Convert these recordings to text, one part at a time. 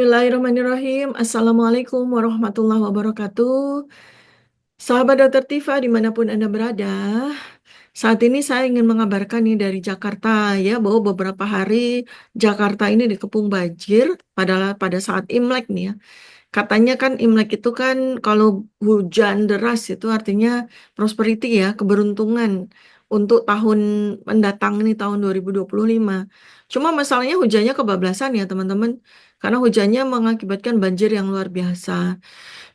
Bismillahirrahmanirrahim. Assalamualaikum warahmatullahi wabarakatuh. Sahabat Dokter Tifa dimanapun Anda berada, saat ini saya ingin mengabarkan nih dari Jakarta ya bahwa beberapa hari Jakarta ini dikepung banjir pada saat Imlek nih ya. Katanya kan Imlek itu kan kalau hujan deras itu artinya prosperity ya, keberuntungan untuk tahun mendatang ini tahun 2025. Cuma masalahnya hujannya kebablasan ya teman-teman, karena hujannya mengakibatkan banjir yang luar biasa.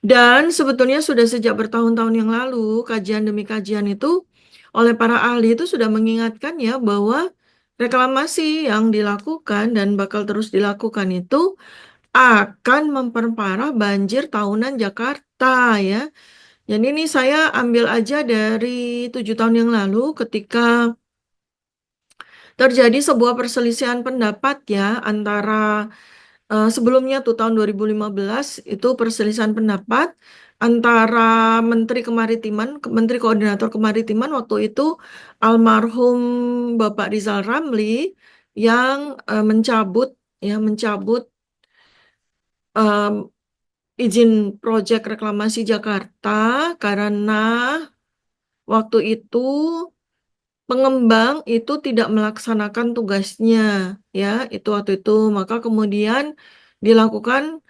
Dan sebetulnya sudah sejak bertahun-tahun yang lalu, kajian demi kajian itu oleh para ahli itu sudah mengingatkan ya bahwa reklamasi yang dilakukan dan bakal terus dilakukan itu akan memperparah banjir tahunan Jakarta ya. Jadi ini saya ambil aja dari 7 tahun yang lalu ketika terjadi sebuah perselisihan pendapat ya antara sebelumnya tuh tahun 2015 itu perselisihan pendapat antara Menteri Kemaritiman, Menteri Koordinator Kemaritiman waktu itu almarhum Bapak Rizal Ramli yang mencabut em, izin proyek reklamasi Jakarta karena waktu itu pengembang itu tidak melaksanakan tugasnya ya itu waktu itu maka kemudian dilakukan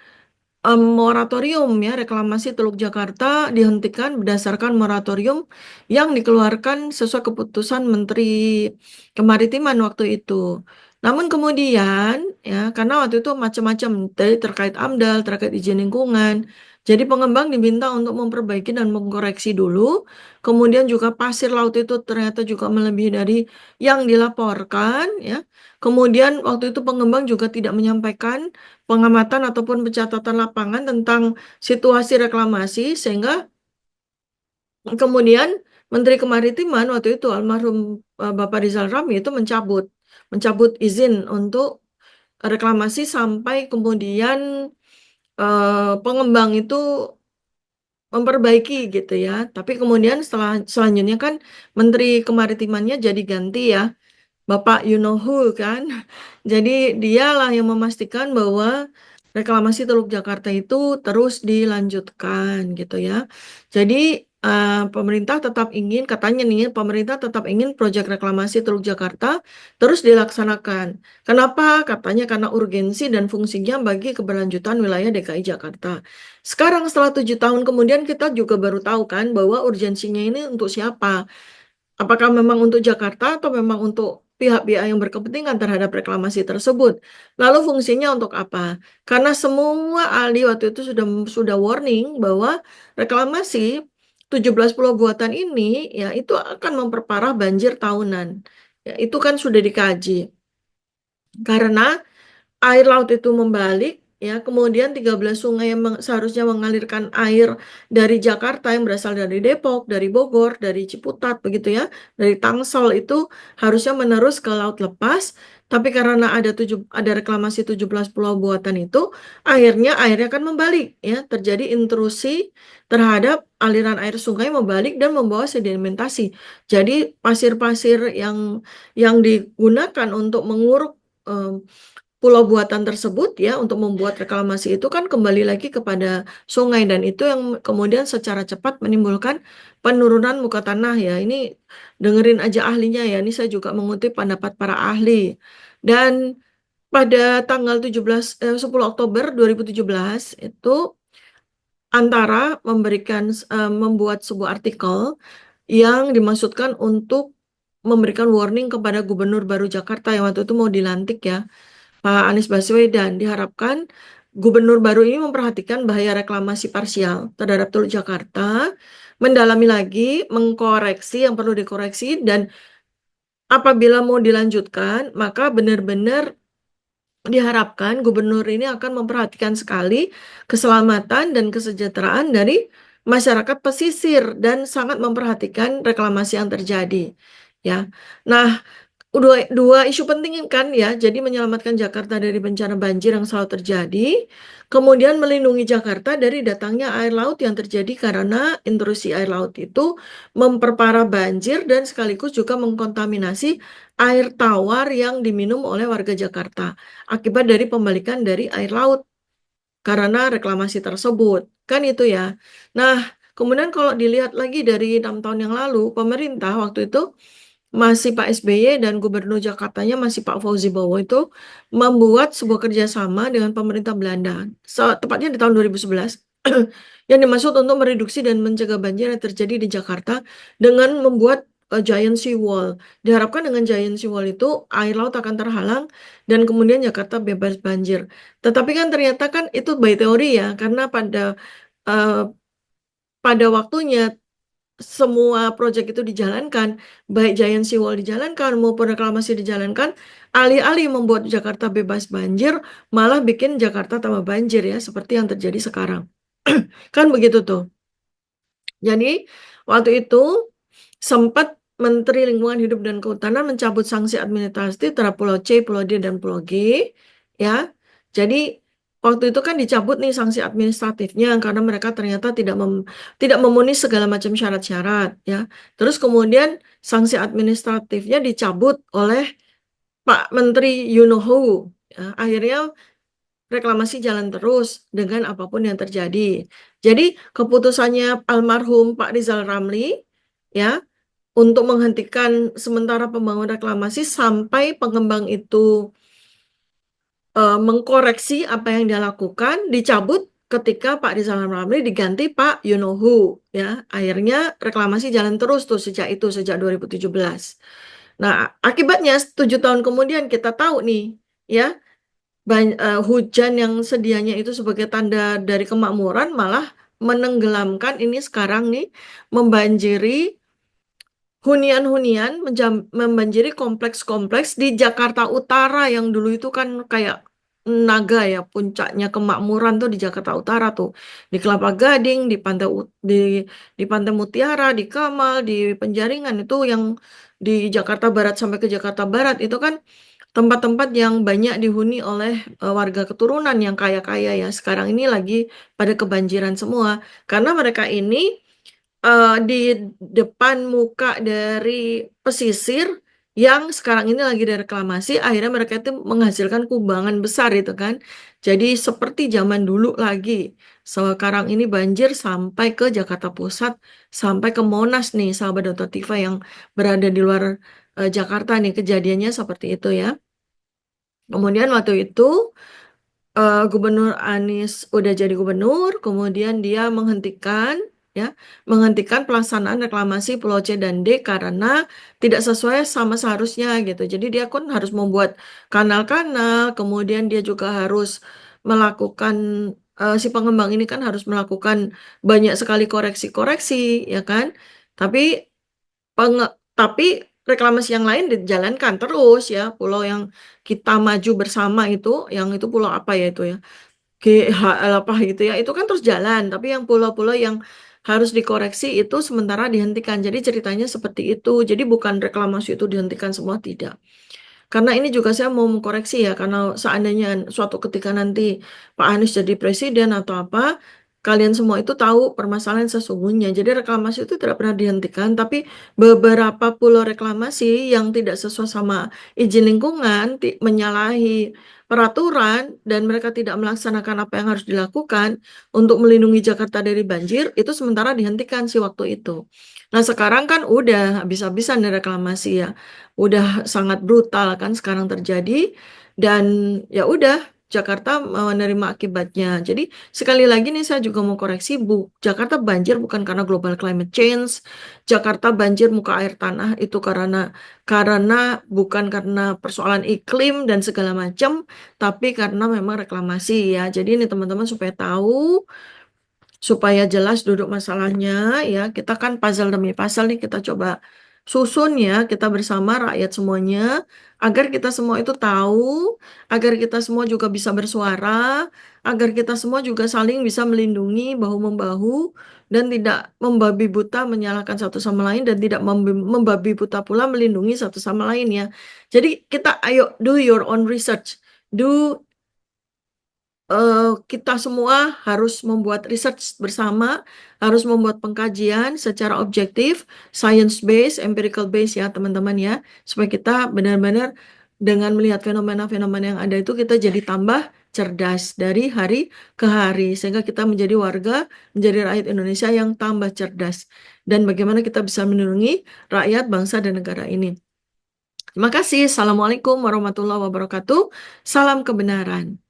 moratorium ya reklamasi Teluk Jakarta dihentikan berdasarkan moratorium yang dikeluarkan sesuai keputusan Menteri Kemaritiman waktu itu. Namun kemudian ya karena waktu itu macam-macam dari terkait AMDAL, terkait izin lingkungan. Jadi pengembang diminta untuk memperbaiki dan mengkoreksi dulu. Kemudian juga pasir laut itu ternyata juga melebihi dari yang dilaporkan ya. Kemudian waktu itu pengembang juga tidak menyampaikan pengamatan ataupun pencatatan lapangan tentang situasi reklamasi sehingga kemudian Menteri Kemaritiman waktu itu almarhum Bapak Rizal Ramli itu mencabut izin untuk reklamasi sampai kemudian pengembang itu memperbaiki gitu ya. Tapi kemudian selanjutnya kan Menteri Kemaritimannya jadi ganti ya. Bapak you know who kan. Jadi dialah yang memastikan bahwa reklamasi Teluk Jakarta itu terus dilanjutkan gitu ya. Jadi pemerintah tetap ingin, katanya nih, pemerintah tetap ingin proyek reklamasi Teluk Jakarta terus dilaksanakan. Kenapa? Katanya karena urgensi dan fungsinya bagi keberlanjutan wilayah DKI Jakarta. Sekarang setelah 7 tahun kemudian kita juga baru tahu kan bahwa urgensinya ini untuk siapa. Apakah memang untuk Jakarta atau memang untuk pihak-pihak yang berkepentingan terhadap reklamasi tersebut? Lalu fungsinya untuk apa? Karena semua ahli waktu itu sudah warning bahwa reklamasi 17 pulau buatan ini ya itu akan memperparah banjir tahunan. Ya, itu kan sudah dikaji. Karena air laut itu membalik ya kemudian 13 sungai yang seharusnya mengalirkan air dari Jakarta yang berasal dari Depok, dari Bogor, dari Ciputat begitu ya, dari Tangsel itu harusnya menerus ke laut lepas, tapi karena ada reklamasi 17 pulau buatan itu airnya akan membalik ya, terjadi intrusi terhadap aliran air sungai membalik dan membawa sedimentasi. Jadi pasir-pasir yang digunakan untuk menguruk pulau buatan tersebut ya untuk membuat reklamasi itu kan kembali lagi kepada sungai dan itu yang kemudian secara cepat menimbulkan penurunan muka tanah ya. Ini dengerin aja ahlinya ya. Ini saya juga mengutip pendapat para ahli. Dan pada tanggal 10 Oktober 2017 itu antara membuat sebuah artikel yang dimaksudkan untuk memberikan warning kepada gubernur baru Jakarta yang waktu itu mau dilantik ya. Pak Anies Baswedan diharapkan gubernur baru ini memperhatikan bahaya reklamasi parsial terhadap Teluk Jakarta, mendalami lagi, mengkoreksi yang perlu dikoreksi, dan apabila mau dilanjutkan, maka benar-benar diharapkan gubernur ini akan memperhatikan sekali keselamatan dan kesejahteraan dari masyarakat pesisir dan sangat memperhatikan reklamasi yang terjadi. Ya, nah dua isu penting kan ya, jadi menyelamatkan Jakarta dari bencana banjir yang selalu terjadi, kemudian melindungi Jakarta dari datangnya air laut yang terjadi karena intrusi air laut itu memperparah banjir dan sekaligus juga mengkontaminasi air tawar yang diminum oleh warga Jakarta akibat dari pembalikan dari air laut. karena reklamasi tersebut. Kan itu ya. Nah, kemudian kalau dilihat lagi dari 6 tahun yang lalu, pemerintah waktu itu masih Pak SBY dan Gubernur Jakartanya masih Pak Fauzi Bowo itu membuat sebuah kerjasama dengan pemerintah Belanda, tepatnya di tahun 2011, yang dimaksud untuk mereduksi dan mencegah banjir yang terjadi di Jakarta dengan membuat giant sea wall. Diharapkan dengan giant sea wall itu air laut akan terhalang dan kemudian Jakarta bebas banjir. Tetapi kan ternyata kan itu by teori ya, karena eh, pada waktunya semua proyek itu dijalankan, baik Giant Sea Wall dijalankan maupun reklamasi dijalankan, alih-alih membuat Jakarta bebas banjir, malah bikin Jakarta tambah banjir ya, seperti yang terjadi sekarang. Kan begitu tuh. Jadi waktu itu sempat Menteri Lingkungan Hidup dan Kehutanan mencabut sanksi administratif terhadap Pulau C, Pulau D, dan Pulau G. Ya, jadi waktu itu kan dicabut nih sanksi administratifnya karena mereka ternyata tidak memenuhi segala macam syarat-syarat. Ya, terus kemudian sanksi administratifnya dicabut oleh Pak Menteri Yunohu. Ya, akhirnya reklamasi jalan terus dengan apapun yang terjadi. Jadi keputusannya almarhum Pak Rizal Ramli ya untuk menghentikan sementara pembangunan reklamasi sampai pengembang itu mengkoreksi apa yang dia lakukan dicabut ketika Pak Rizal Ramli diganti Pak Yunohu ya. Akhirnya reklamasi jalan terus tuh sejak itu sejak 2017. Nah, akibatnya 7 tahun kemudian kita tahu nih ya hujan yang sedianya itu sebagai tanda dari kemakmuran malah menenggelamkan ini sekarang nih membanjiri hunian-hunian membanjiri kompleks-kompleks di Jakarta Utara yang dulu itu kan kayak naga ya puncaknya kemakmuran tuh di Jakarta Utara tuh di Kelapa Gading di Pantai Mutiara di Kamal di Penjaringan itu yang di Jakarta Barat sampai ke Jakarta Barat itu kan tempat-tempat yang banyak dihuni oleh warga keturunan yang kaya-kaya ya sekarang ini lagi pada kebanjiran semua karena mereka ini di depan muka dari pesisir yang sekarang ini lagi direklamasi, akhirnya mereka itu menghasilkan kubangan besar itu kan. Jadi seperti zaman dulu lagi. Sekarang ini banjir sampai ke Jakarta Pusat, sampai ke Monas nih, sahabat Dr. Tifa yang berada di luar Jakarta nih, kejadiannya seperti itu ya. Kemudian waktu itu Gubernur Anies udah jadi gubernur, kemudian dia ya, menghentikan pelaksanaan reklamasi Pulau C dan D karena tidak sesuai sama seharusnya gitu. Jadi dia kan harus membuat kanal-kanal, kemudian dia juga harus melakukan si pengembang ini kan harus melakukan banyak sekali koreksi-koreksi, ya kan? Tapi tapi reklamasi yang lain dijalankan terus ya. Pulau yang kita maju bersama itu, yang itu pulau apa ya itu ya? GHL apa gitu ya. Itu kan terus jalan, tapi yang pulau-pulau yang harus dikoreksi itu sementara dihentikan. Jadi ceritanya seperti itu. Jadi bukan reklamasi itu dihentikan semua, tidak. Karena ini juga saya mau mengkoreksi ya, karena seandainya suatu ketika nanti Pak Anies jadi presiden atau apa, kalian semua itu tahu permasalahan sesungguhnya. Jadi reklamasi itu tidak pernah dihentikan, tapi beberapa pulau reklamasi yang tidak sesuai sama izin lingkungan, menyalahi peraturan, dan mereka tidak melaksanakan apa yang harus dilakukan untuk melindungi Jakarta dari banjir, itu sementara dihentikan sih waktu itu. Nah sekarang kan udah habis-habisan dari reklamasi ya udah sangat brutal kan sekarang terjadi dan ya udah Jakarta menerima akibatnya. Jadi sekali lagi nih saya juga mau koreksi Jakarta banjir bukan karena global climate change. Jakarta banjir muka air tanah itu karena bukan karena persoalan iklim dan segala macam, tapi karena memang reklamasi ya. Jadi ini teman-teman supaya tahu supaya jelas duduk masalahnya ya kita kan puzzle demi puzzle nih kita coba susun ya kita bersama rakyat semuanya agar kita semua itu tahu agar kita semua juga bisa bersuara agar kita semua juga saling bisa melindungi bahu membahu dan tidak membabi buta menyalahkan satu sama lain dan tidak membabi buta pula melindungi satu sama lain ya jadi kita ayo do your own research do kita semua harus membuat research bersama, harus membuat pengkajian secara objektif, science based, empirical based ya teman-teman ya, supaya kita benar-benar dengan melihat fenomena-fenomena yang ada itu kita jadi tambah cerdas dari hari ke hari sehingga kita menjadi warga, menjadi rakyat Indonesia yang tambah cerdas dan bagaimana kita bisa melindungi rakyat, bangsa dan negara ini. Terima kasih. Assalamualaikum warahmatullahi wabarakatuh. Salam kebenaran.